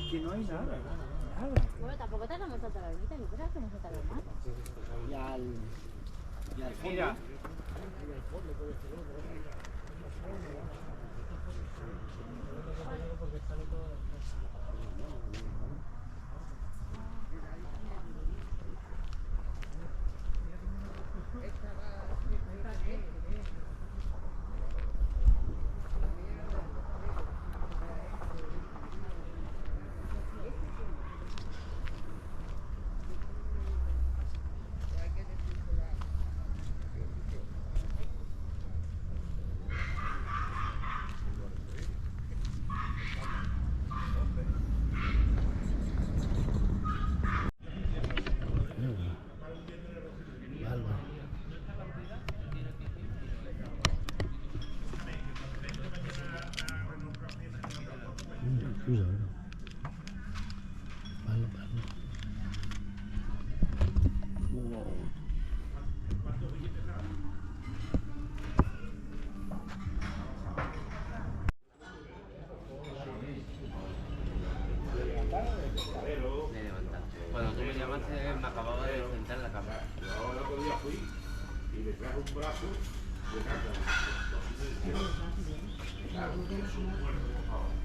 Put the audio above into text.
que no hay nada. Bueno, tampoco tardamos tanto la ermita, yo creo que no se tarda más. Y al fondo. Mira. Scusa, bello, bello. Wow. Me levantaste. Cuando tú me llamaste me acababa de sentar en la cama. Yo el otro día fui y me traje un brazo de caca. Claro, que es un muerto, por favor.